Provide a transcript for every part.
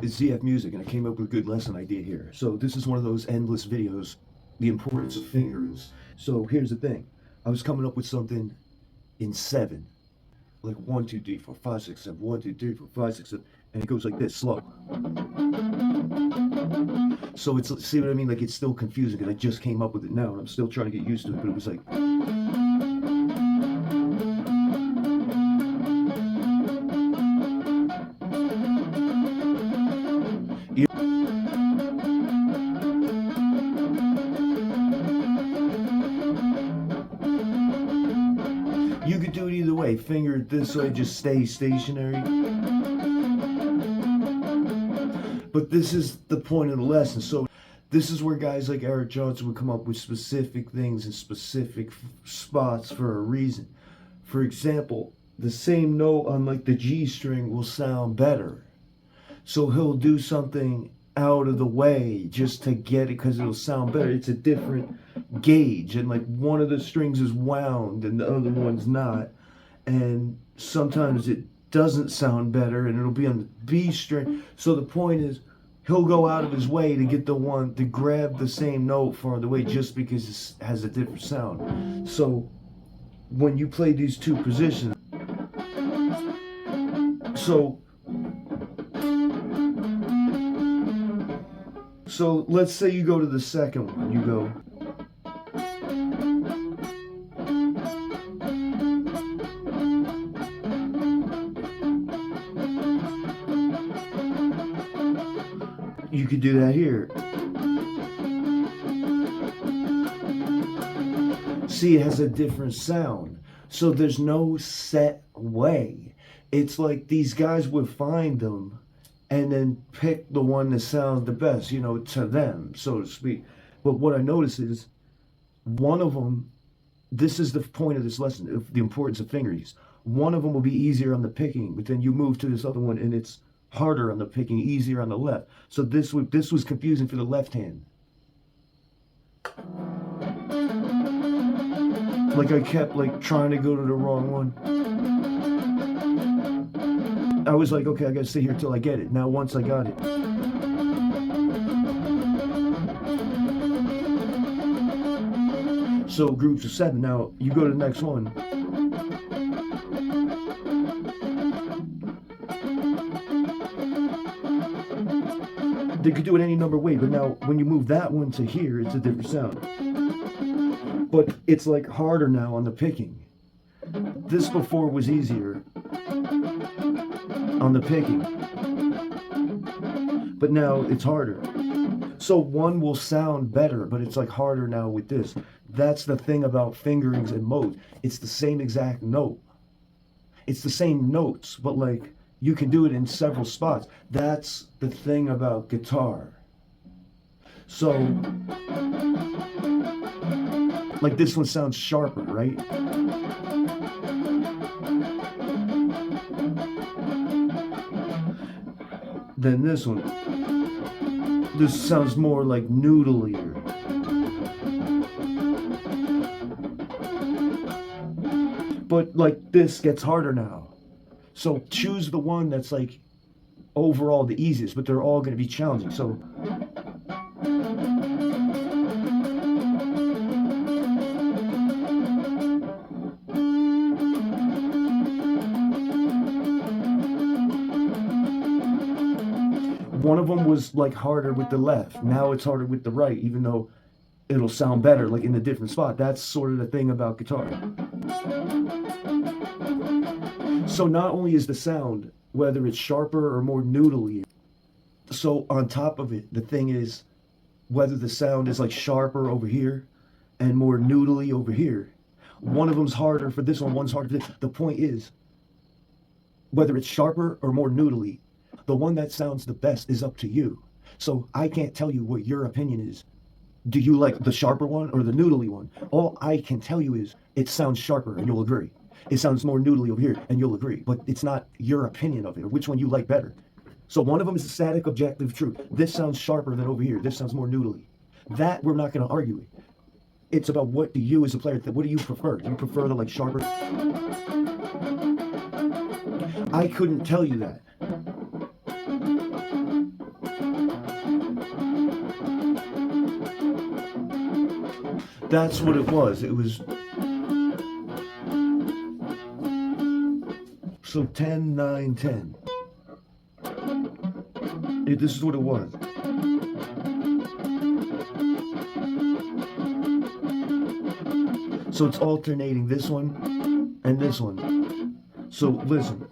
It's ZF Music, and I came up with a good lesson idea here. So this is one of those endless videos, the importance of fingerings. So here's the thing. I was coming up with something in 7. Like 1, 2, 3, 4, 5, 6, 7, 1, 2, 3, 4, 5, 6, 7, and it goes like this, slow. So it's, see what I mean? Like it's still confusing because I just came up with it now and I'm still trying to get used to it, but it was like. You could do it either way. Finger it this way, just stay stationary. But this is the point of the lesson. So this is where guys like Eric Johnson would come up with specific things in specific spots for a reason. For example, the same note on like the G string will sound better. So he'll do something out of the way just to get it because it'll sound better. It's a different gauge, and like one of the strings is wound and the other one's not, and sometimes it doesn't sound better and it'll be on the B string. So the point is he'll go out of his way to get the one to grab the same note farther away just because it has a different sound. So when you play these two positions, so let's say you go to the second one, you go. You could do that here. See, it has a different sound. So there's no set way. It's like these guys would find them and then pick the one that sounds the best, you know, to them, so to speak. But what I notice is one of them, this is the point of this lesson, the importance of fingerings. One of them will be easier on the picking, but then you move to this other one and it's harder on the picking, easier on the left. So this was confusing for the left hand. Like I kept like trying to go to the wrong one. I was like, okay, I gotta stay here till I get it. Now once I got it. So groups of 7. Now you go to the next one. They could do it any number of ways, but now when you move that one to here, it's a different sound. But it's like harder now on the picking. This before was easier on the picking, but now it's harder. So one will sound better, but it's like harder now with this. That's the thing about fingerings and modes. It's the same exact note. It's the same notes, but like you can do it in several spots. That's the thing about guitar. So, like this one sounds sharper, right? Than this one. This sounds more like noodlier. But like this gets harder now. So choose the one that's like overall the easiest, but they're all going to be challenging. So one of them was like harder with the left. Now it's harder with the right, even though it'll sound better like in a different spot. That's sort of the thing about guitar. So not only is the sound, whether it's sharper or more noodly, so on top of it, the thing is whether the sound is like sharper over here and more noodly over here. One of them's harder for this one, one's harder for this. The point is, whether it's sharper or more noodly, the one that sounds the best is up to you. So I can't tell you what your opinion is. Do you like the sharper one or the noodly one? All I can tell you is it sounds sharper and you'll agree. It sounds more noodly over here and you'll agree. But it's not your opinion of it or which one you like better. So one of them is a static objective truth. This sounds sharper than over here. This sounds more noodly. That we're not going to argue with. It's about what do you as a player, what do you prefer? Do you prefer the like sharper? I couldn't tell you that. That's what it was. It was so 10, 9, 10. This is what it was. So it's alternating this one and this one. So listen.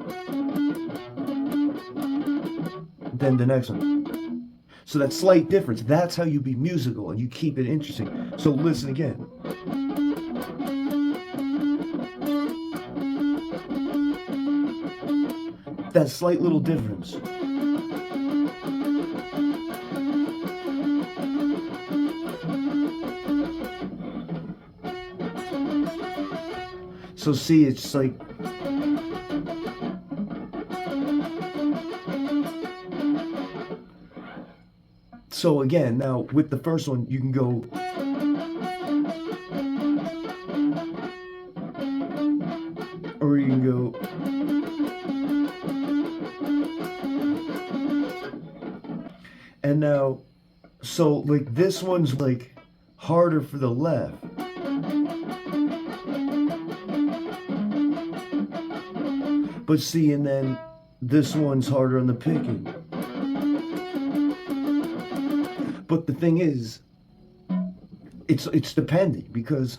Then the next one. So that slight difference, that's how you be musical and you keep it interesting. So listen again. That slight little difference. So see, it's like so again, now with the first one, you can go or you can go and now so like this one's like harder for the left. But see, and then this one's harder on the picking. But the thing is, it's depending because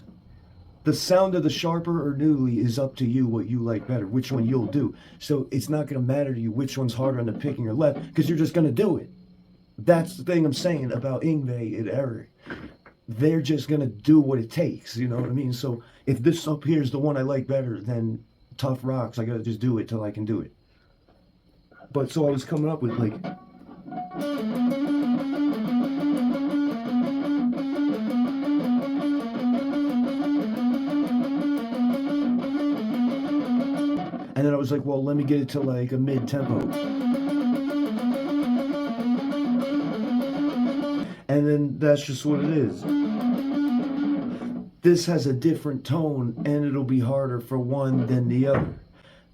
the sound of the sharper or noodly is up to you what you like better, which one you'll do. So it's not going to matter to you which one's harder on the picking or left because you're just going to do it. That's the thing I'm saying about Yngwie and Eric. They're just going to do what it takes, you know what I mean? So if this up here is the one I like better, then Tough Rocks, I gotta just do it till I can do it. But so I was coming up with like and then I was like, well, let me get it to like a mid-tempo. And then that's just what it is. This has a different tone and it'll be harder for one than the other.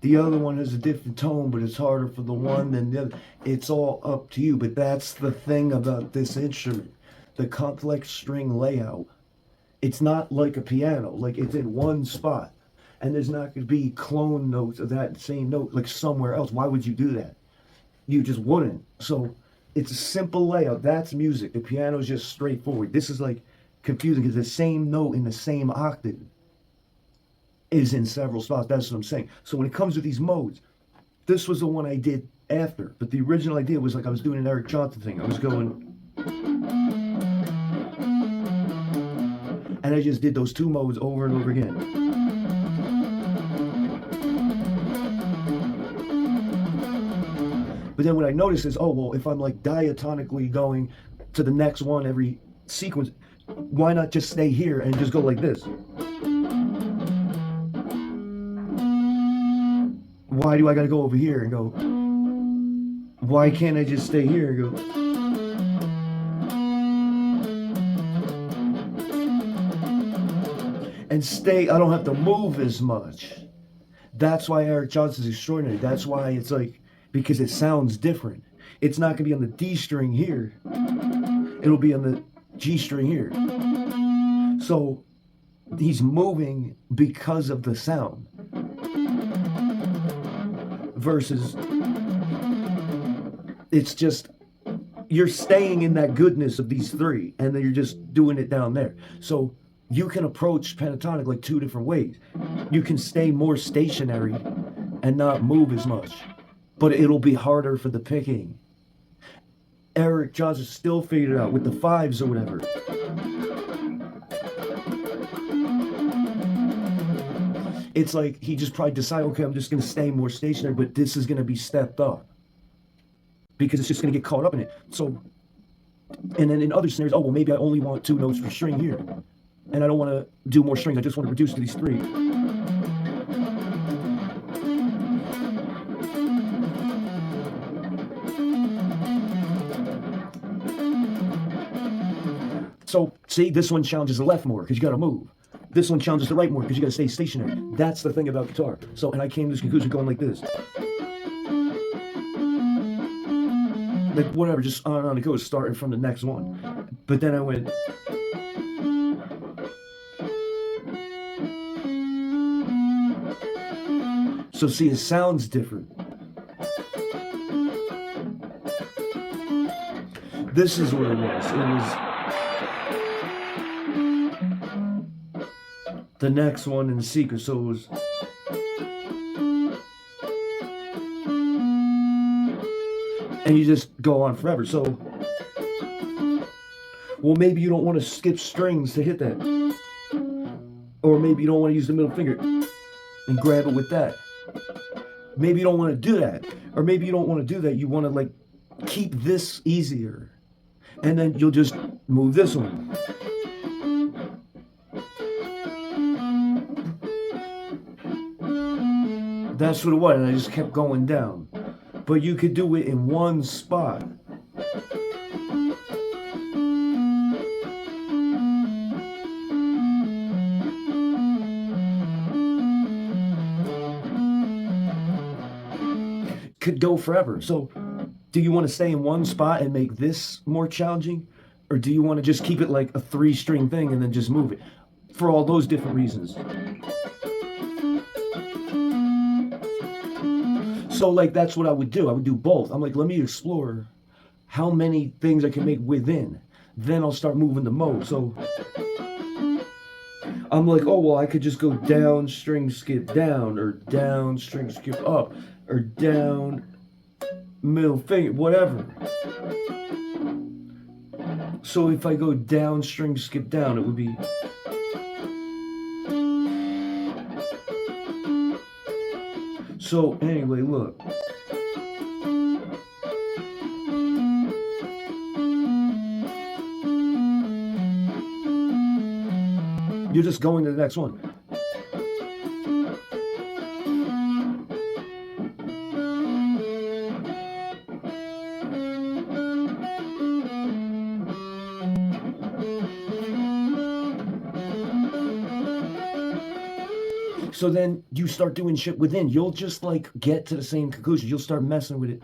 The other one has a different tone, but it's harder for the one than the other. It's all up to you, but that's the thing about this instrument. The complex string layout. It's not like a piano, like it's in one spot. And there's not going to be clone notes of that same note like somewhere else. Why would you do that? You just wouldn't. So it's a simple layout. That's music. The piano is just straightforward. This is like confusing because the same note in the same octave is in several spots. That's what I'm saying. So when it comes to these modes, this was the one I did after. But the original idea was like I was doing an Eric Johnson thing. I was going, and I just did those two modes over and over again. But then what I noticed is, oh, well, if I'm like diatonically going to the next one every sequence, why not just stay here and just go like this? Why do I gotta go over here and go? Why can't I just stay here and go? And stay, I don't have to move as much. That's why Eric Johnson's extraordinary. That's why it's like, because it sounds different. It's not gonna be on the D string here. It'll be on the G string here. So he's moving because of the sound. Versus it's just you're staying in that goodness of these three and then you're just doing it down there. So you can approach pentatonic like two different ways. You can stay more stationary and not move as much, but it'll be harder for the picking. Eric Johnson still figured it out with the fives or whatever. It's like he just probably decided, okay, I'm just going to stay more stationary, but this is going to be stepped up because it's just going to get caught up in it. So, and then in other scenarios, oh, well, maybe I only want two notes per string here, and I don't want to do more strings. I just want to reduce to these three. So, see, this one challenges the left more because you got to move. This one challenges the right more because you got to stay stationary. That's the thing about guitar. So, and I came to this conclusion going like this. Like, whatever, just on and on it goes, starting from the next one. But then I went. So see, it sounds different. This is what it was. It was the next one in the sequence. So it was. And you just go on forever. So, well, maybe you don't want to skip strings to hit that. Or maybe you don't want to use the middle finger and grab it with that. Maybe you don't want to do that. Or maybe you don't want to do that. You want to like keep this easier. And then you'll just move this one. That's what it was. And I just kept going down. But you could do it in one spot. Could go forever. So do you want to stay in one spot and make this more challenging? Or do you want to just keep it like a 3-string thing and then just move it? For all those different reasons. So like that's what I would do. I would do both. I'm like, let me explore how many things I can make within. Then I'll start moving the mode. So I'm like, oh, well, I could just go down, string, skip down, or down, string, skip up, or down, middle finger, whatever. So if I go down, string, skip down, it would be. So anyway, look. You're just going to the next one. So then you start doing shit within. You'll just like get to the same conclusion. You'll start messing with it.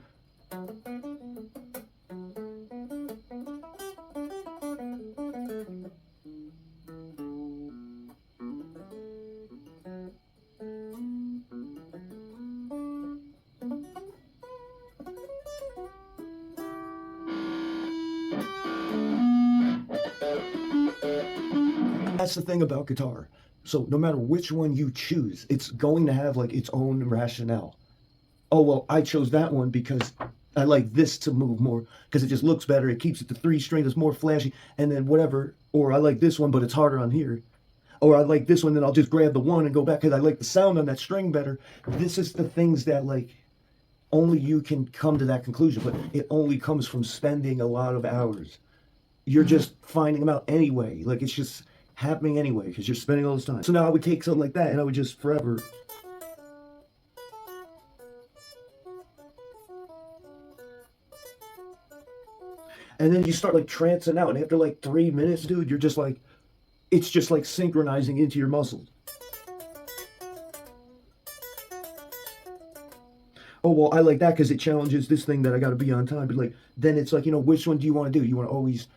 That's the thing about guitar. So no matter which one you choose, it's going to have like its own rationale. Oh, well, I chose that one because I like this to move more because it just looks better. It keeps it to 3 strings. It's more flashy. And then whatever. Or I like this one, but it's harder on here. Or I like this one, then I'll just grab the one and go back because I like the sound on that string better. This is the things that like only you can come to that conclusion. But it only comes from spending a lot of hours. You're just finding them out anyway. Like it's just happening anyway because you're spending all this time. So now I would take something like that and I would just forever. And then you start like trancing out, and after like 3 minutes, dude, you're just like, it's just like synchronizing into your muscles. Oh, well, I like that because it challenges this thing that I got to be on time. But like, then it's like, you know, which one do you want to do? You want to always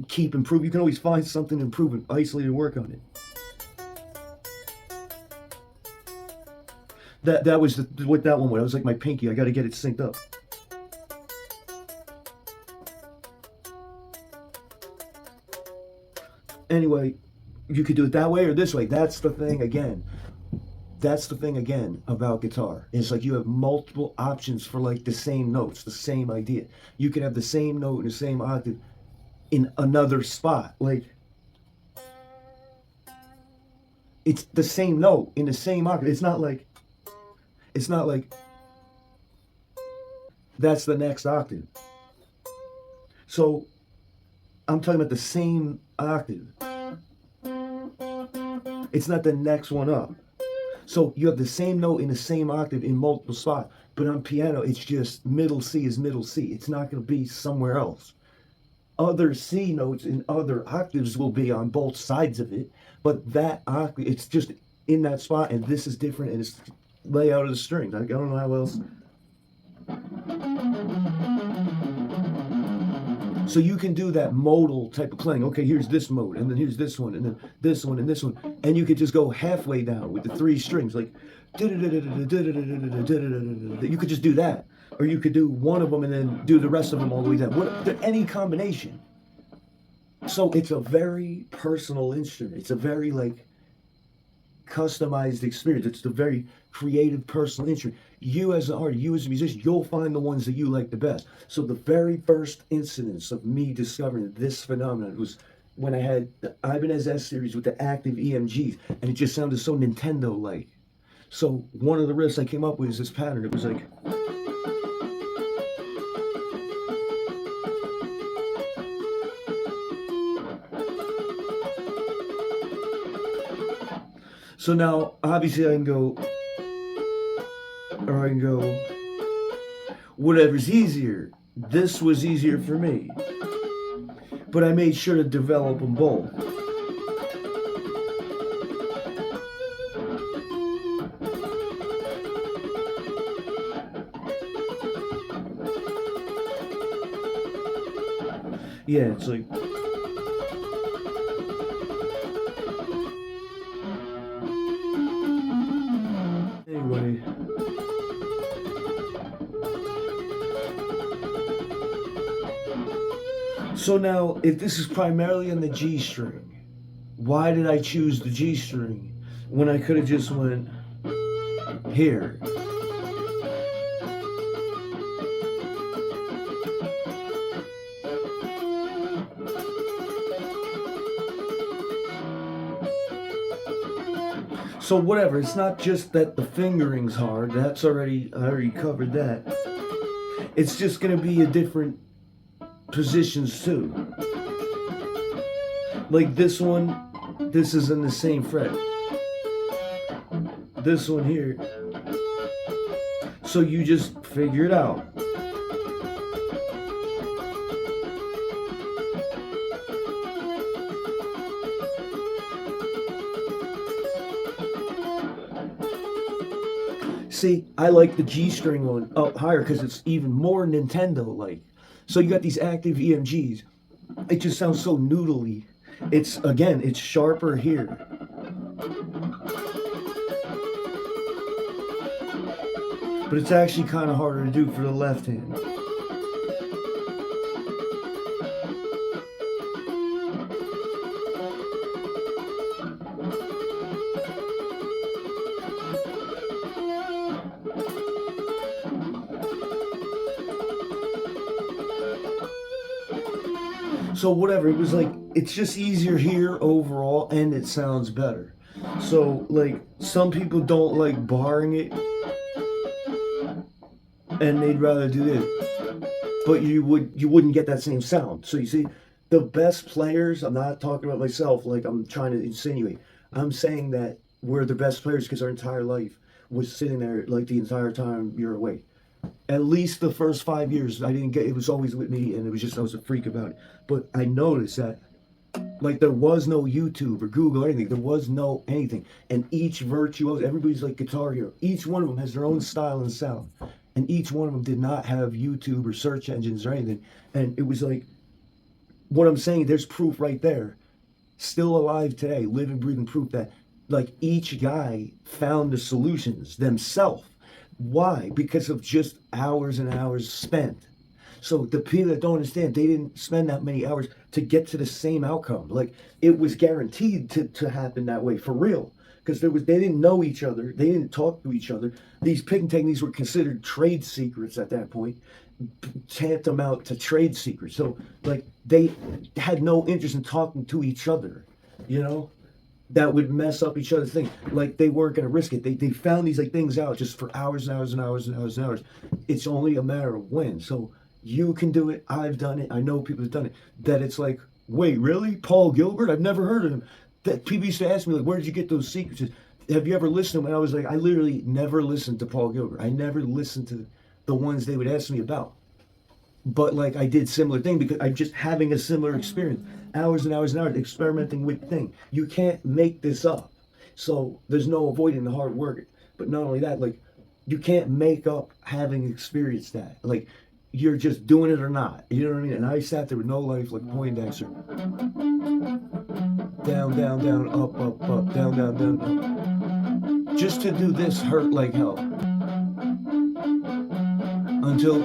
keep improving. You can always find something to improve and isolate and work on it. That was what that one was. I was like my pinky. I got to get it synced up. Anyway, you could do it that way or this way. That's the thing again. That's the thing again about guitar. It's like you have multiple options for like the same notes, the same idea. You can have the same note in the same octave in another spot. Like it's the same note in the same octave. It's not like that's the next octave. So I'm talking about the same octave. It's not the next one up. So you have the same note in the same octave in multiple spots. But on piano, it's just middle C is middle C. It's not going to be somewhere else. Other C notes in other octaves will be on both sides of it. But that octave, it's just in that spot. And this is different. And it's layout of the strings. I don't know how else. So you can do that modal type of playing. Okay, here's this mode, and then here's this one, and then this one, and this one. And you could just go halfway down with the 3 strings. Like, You could just do that. Or you could do one of them and then do the rest of them all the way down. Any combination. So it's a very personal instrument. It's a very like customized experience. It's a very creative personal instrument. You as an artist, you as a musician, you'll find the ones that you like the best. So the very first incidence of me discovering this phenomenon was when I had the Ibanez S series with the active EMGs, and it just sounded so Nintendo-like. So one of the riffs I came up with is this pattern. It was like, so now obviously I can go, or I can go, whatever's easier. This was easier for me, but I made sure to develop them both. Yeah, it's like, anyway. So now, if this is primarily on the G string, why did I choose the G string when I could have just went here? So whatever, it's not just that the fingering's hard, I already covered that. It's just gonna be a different positions too. Like this one, this is in the same fret. This one here. So you just figure it out. See, I like the G string one up higher because it's even more Nintendo-like. So you got these active EMGs. It just sounds so noodly. It's, again, it's sharper here. But it's actually kind of harder to do for the left hand. So whatever, it was like, it's just easier here overall and it sounds better. So like, some people don't like barring it and they'd rather do this, but you wouldn't get that same sound. So you see, the best players, I'm not talking about myself like I'm trying to insinuate, I'm saying that we're the best players because our entire life was sitting there like the entire time you're away. At least the first 5 years, I didn't get, it was always with me, and it was just, I was a freak about it. But I noticed that, like, there was no YouTube or Google or anything. There was no anything. And each virtuoso, everybody's like Guitar Hero. Each one of them has their own style and sound. And each one of them did not have YouTube or search engines or anything. And it was like, what I'm saying, there's proof right there. Still alive today, living, breathing proof that, like, each guy found the solutions themselves. Why? Because of just hours and hours spent. So the people that don't understand, they didn't spend that many hours to get to the same outcome. Like, it was guaranteed to happen that way, for real. Because they didn't know each other. They didn't talk to each other. These picking techniques were considered trade secrets at that point, tantamount to trade secrets. So, like, they had no interest in talking to each other, you know? That would mess up each other's thing. Like, they weren't going to risk it. They found these like things out just for hours and hours and hours and hours and hours. It's only a matter of when. So you can do it. I've done it. I know people have done it. That it's like, wait, really? Paul Gilbert? I've never heard of him. That people used to ask me, like, where did you get those secrets? Have you ever listened to him? And I was like, I literally never listened to Paul Gilbert. I never listened to the ones they would ask me about. But like, I did similar thing because I'm just having a similar experience. Hours and hours and hours experimenting with thing. You can't make this up. So there's no avoiding the hard work. But not only that, like, you can't make up having experienced that. Like, you're just doing it or not. You know what I mean? And I sat there with no life like Poindexter. Down, down, down, up, up, up, down, down, down, up. just to do this hurt like hell. Until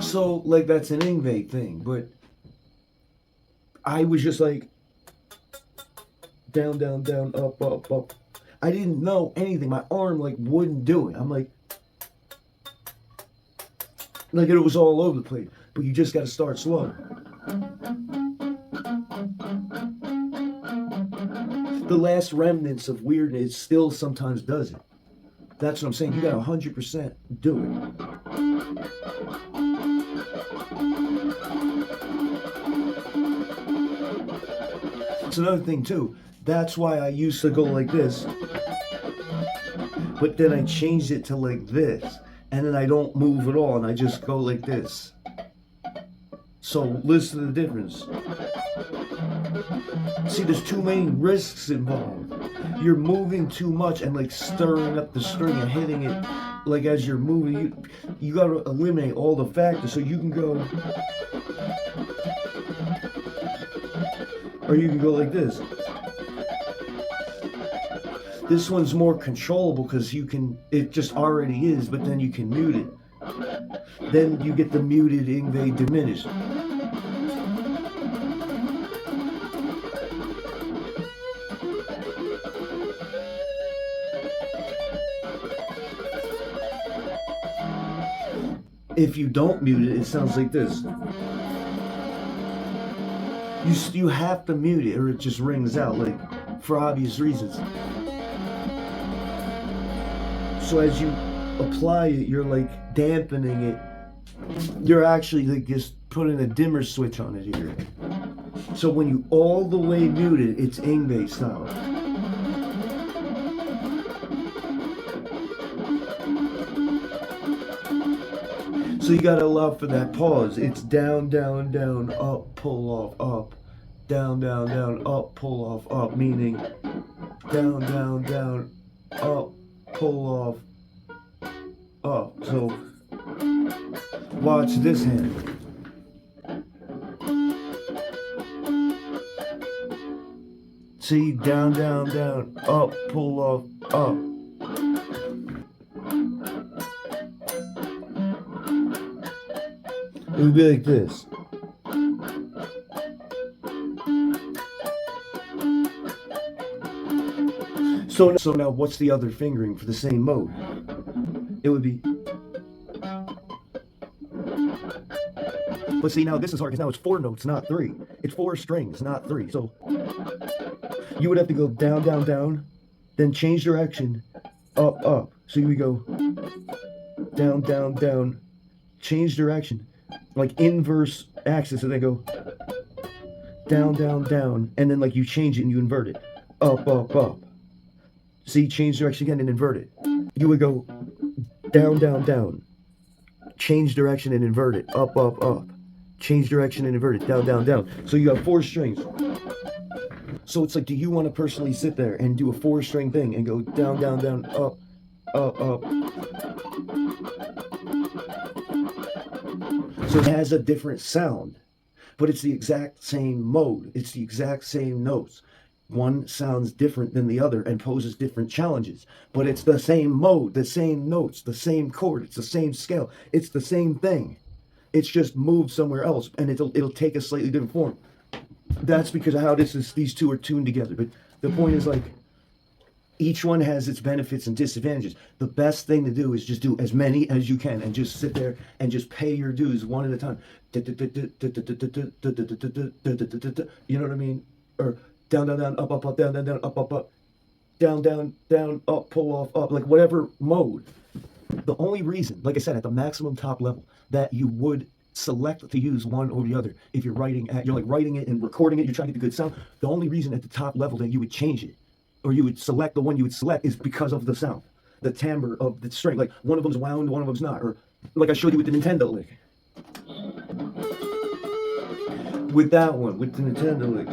so like that's an Ingve thing, but I was just like down, down, down, up, up, up. I didn't know anything. My arm like wouldn't do it. I'm like it was all over the place. But you just got to start slow. The last remnants of weirdness still sometimes does it. That's what I'm saying. You got 100% do it. It's another thing too. That's why I used to go like this, but then I changed it to like this, and then I don't move at all, and I just go like this. So listen to the difference. See, there's too many risks involved. You're moving too much and like stirring up the string and hitting it like as you're moving. You got to eliminate all the factors so you can go, or you can go like this. This one's more controllable because you can, it just already is, but then you can mute it. Then you get the muted Ingve diminished. If you don't mute it, it sounds like this. You have to mute it or it just rings out, like, for obvious reasons. So as you apply it, you're like dampening it. You're actually like just putting a dimmer switch on it here. So when you all the way mute it, it's Ingve style. So you gotta allow for that pause. It's down, down, down, up, pull off, up. Down, down, down, up, pull off, up. Meaning down, down, down, up, pull off, up. So watch this hand. See, down, down, down, up, pull off, up. It would be like this. So now what's the other fingering for the same mode? It would be. But see, now this is hard because now it's 4 notes, not 3. It's 4 strings, not 3. So you would have to go down, down, down, then change direction, up, up. So you would go down, down, down, change direction, like inverse axis, and then go down, down, down, and then like you change it and you invert it, up, up, up. See, change direction again and invert it. You would go down, down, down, change direction and invert it, up, up, up, change direction and invert it, down, down, down. So you have 4 strings. So it's like, do you want to personally sit there and do a 4-string thing and go down, down, down, up, up, up? So it has a different sound, but it's the exact same mode. It's the exact same notes. One sounds different than the other and poses different challenges, but it's the same mode, the same notes, the same chord, it's the same scale, it's the same thing. It's just moved somewhere else, and it'll take a slightly different form. That's because of how these two are tuned together. But the point is, like, each one has its benefits and disadvantages. The best thing to do is just do as many as you can and just sit there and just pay your dues one at a time. You know what I mean? Or down, down, down, up, up, up, down, down, down, up, up, up, down, down, down, up, pull off, up, like whatever mode. The only reason, like I said, at the maximum top level, that you would select to use one or the other, if you're you're like writing it and recording it, you're trying to get the good sound, the only reason at the top level that you would change it, or you would select the one you would select, is because of the sound, the timbre of the string. Like one of them's wound, one of them's not, or like I showed you with the Nintendo lick. With that one, with the Nintendo lick.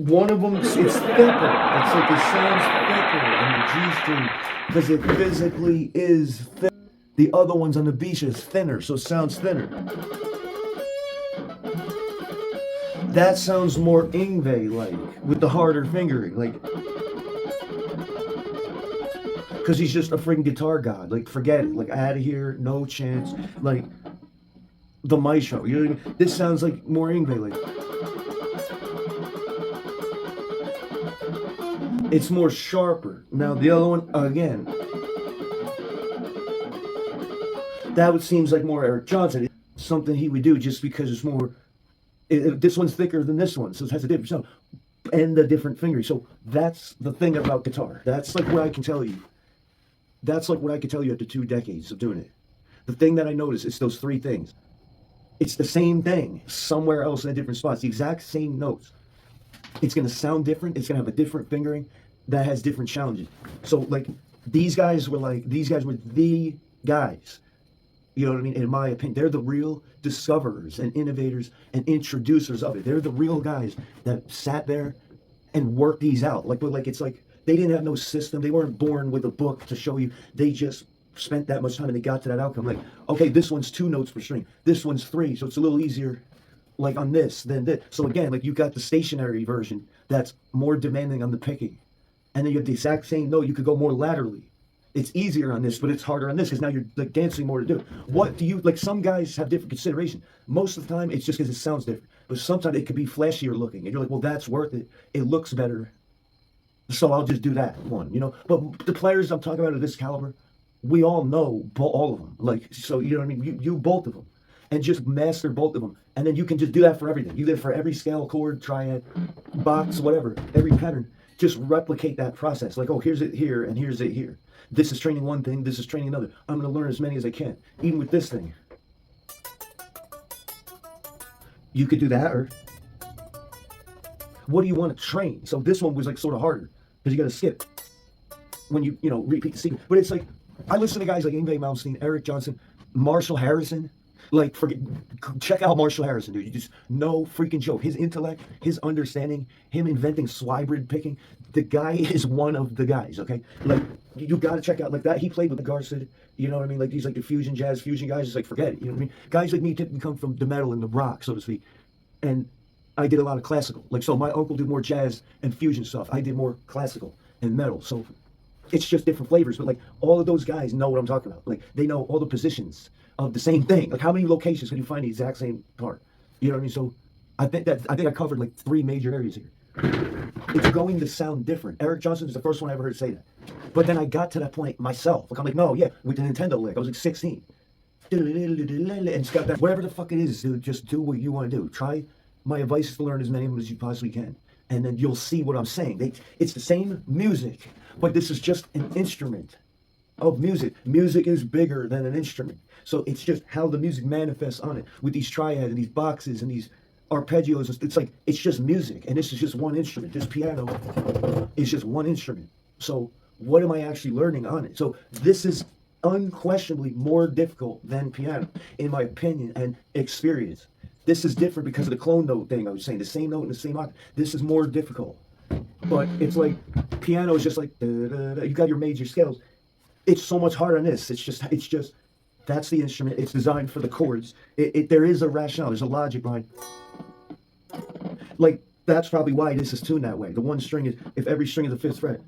One of them, it's thicker. It's like it sounds thicker on the G string because it physically is thick. The other one's on the B string is thinner, so it sounds thinner. That sounds more Yngwie-like with the harder fingering, like, because he's just a freaking guitar god. Like, forget it. Like, out of here, no chance. Like, the maestro. You know what I mean? This sounds like more Yngwie-like. It's more sharper. Now the other one, again, that would seems like more Eric Johnson. Something he would do just because it's more. This one's thicker than this one, so it has a different sound and a different fingering. So that's the thing about guitar. That's like what I can tell you. That's like what I can tell you after 2 decades of doing it. The thing that I notice is those 3 things. It's the same thing somewhere else in a different spot. It's the exact same notes. It's going to sound different. It's going to have a different fingering that has different challenges. So like these guys were the guys. You know what I mean? In my opinion, they're the real discoverers and innovators and introducers of it. They're the real guys that sat there and worked these out. Like it's like they didn't have no system. They weren't born with a book to show you. They just spent that much time and they got to that outcome. Like, okay, this one's 2 notes per string. This one's 3, so it's a little easier. Like on this than this. So again, like you got the stationary version that's more demanding on the picking. And then you have the exact same note. You could go more laterally. It's easier on this, but it's harder on this because now you're like dancing more to do. What do you like? Some guys have different consideration. Most of the time, it's just because it sounds different. But sometimes it could be flashier looking, and you're like, well, that's worth it. It looks better, so I'll just do that one. You know. But the players I'm talking about of this caliber, we all know all of them. Like, so you know what I mean. You both of them, and just master both of them, and then you can just do that for everything. You do it for every scale, chord, triad, box, whatever, every pattern. Just replicate that process. Like, oh, here's it here, and here's it here. This is training one thing, this is training another. I'm going to learn as many as I can. Even with this thing. You could do that, or what do you want to train? So this one was like sort of harder, because you got to skip when you repeat the sequence. But it's like, I listen to guys like Yngwie Malmsteen, Eric Johnson, Marshall Harrison. Like, check out Marshall Harrison, dude. You just, no freaking joke. His intellect, his understanding, him inventing swybrid picking. The guy is one of the guys, okay? Like, you got to check out, like that. He played with the Garcia, you know what I mean? Like, these, like, the fusion, jazz fusion guys, it's like, forget it, you know what I mean? Guys like me typically come from the metal and the rock, so to speak. And I did a lot of classical. Like, so my uncle did more jazz and fusion stuff. I did more classical and metal. So it's just different flavors. But, like, all of those guys know what I'm talking about. Like, they know all the positions of the same thing. Like, how many locations can you find the exact same part? You know what I mean? So I think I covered like 3 major areas here. It's going to sound different. Eric Johnson is the first one I ever heard say that. But then I got to that point myself. Like, I'm like, no, yeah, with the Nintendo lick. I was like 16. And it's got that, whatever the fuck it is, dude, just do what you want to do. Try. My advice is to learn as many of them as you possibly can. And then you'll see what I'm saying. It's the same music, but this is just an instrument of music. Music is bigger than an instrument. So it's just how the music manifests on it with these triads and these boxes and these arpeggios. It's like, it's just music. And this is just one instrument. This piano is just one instrument. So what am I actually learning on it? So this is unquestionably more difficult than piano, in my opinion and experience. This is different because of the clone note thing I was saying. The same note in the same octave. This is more difficult. But it's like, piano is just like, you got your major scales. It's so much harder on this. It's just, that's the instrument. It's designed for the chords. There is a rationale. There's a logic behind. Like, that's probably why this is tuned that way. The one string is, if every string is a 5th fret,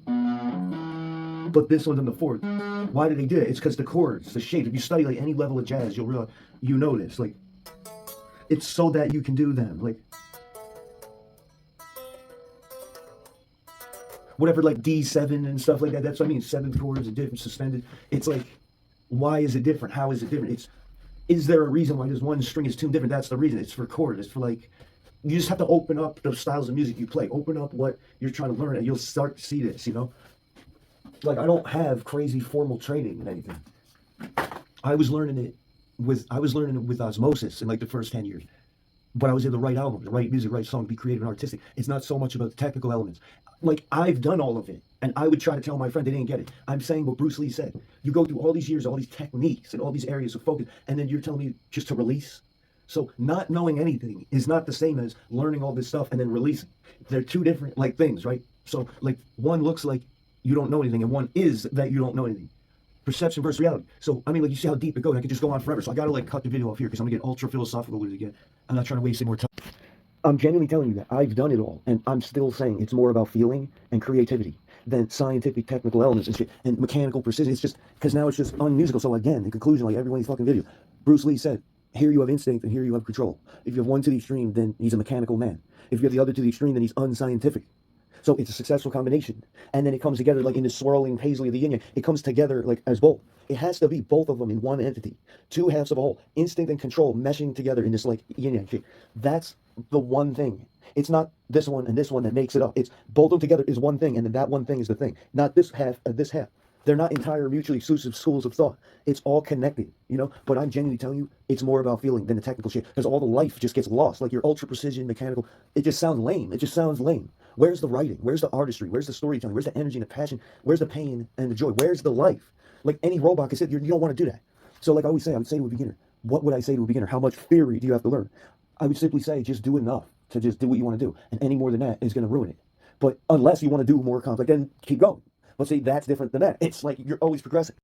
but this one's on the 4th. Why did they do it? It's because the chords, the shape. If you study like any level of jazz, you'll realize, you know this. Like, it's so that you can do them. Like, whatever, like D7 and stuff like that. That's what I mean. 7th chords and different suspended. It's like, why is it different? How is it different? Is there a reason why this one string is tuned different? That's the reason. It's for chord. It's for, like, you just have to open up those styles of music you play. Open up what you're trying to learn, and you'll start to see this, you know? Like, I don't have crazy formal training in anything. I was learning it with osmosis in like the first 10 years. But I was in the right album, the right music, right song, be creative and artistic. It's not so much about the technical elements. Like, I've done all of it, and I would try to tell my friend they didn't get it. I'm saying what Bruce Lee said. You go through all these years, all these techniques, and all these areas of focus, and then you're telling me just to release. So not knowing anything is not the same as learning all this stuff and then releasing. They're two different like things, right? So like one looks like you don't know anything, and one is that you don't know anything. Perception versus reality. So I mean, like you see how deep it goes. I could just go on forever. So I gotta like cut the video off here because I'm gonna get ultra philosophical with it again. I'm not trying to waste any more time. I'm genuinely telling you that I've done it all, and I'm still saying it's more about feeling and creativity than scientific, technical elements and shit and mechanical precision. It's just because now it's just unmusical. So again, in conclusion, like everyone's fucking video, Bruce Lee said, "Here you have instinct, and here you have control. If you have one to the extreme, then he's a mechanical man. If you have the other to the extreme, then he's unscientific." So it's a successful combination, and then it comes together like in the swirling paisley of the yin yang. It comes together like as both. It has to be both of them in one entity, two halves of a whole, instinct and control meshing together in this like yin yang shape. That's the one thing. It's not this one and this one that makes it up. It's both of them together is one thing, and then that one thing is the thing. Not this half and this half. They're not entire mutually exclusive schools of thought. It's all connected, you know? But I'm genuinely telling you, it's more about feeling than the technical shit. Because all the life just gets lost. Like your ultra precision, mechanical, it just sounds lame. It just sounds lame. Where's the writing? Where's the artistry? Where's the storytelling? Where's the energy and the passion? Where's the pain and the joy? Where's the life? Like any robot can say, you don't want to do that. So like I always say, I would say to a beginner, what would I say to a beginner? How much theory do you have to learn? I would simply say, just do enough to just do what you want to do. And any more than that is going to ruin it. But unless you want to do more complex, then keep going. But see, that's different than that. It's like you're always progressing.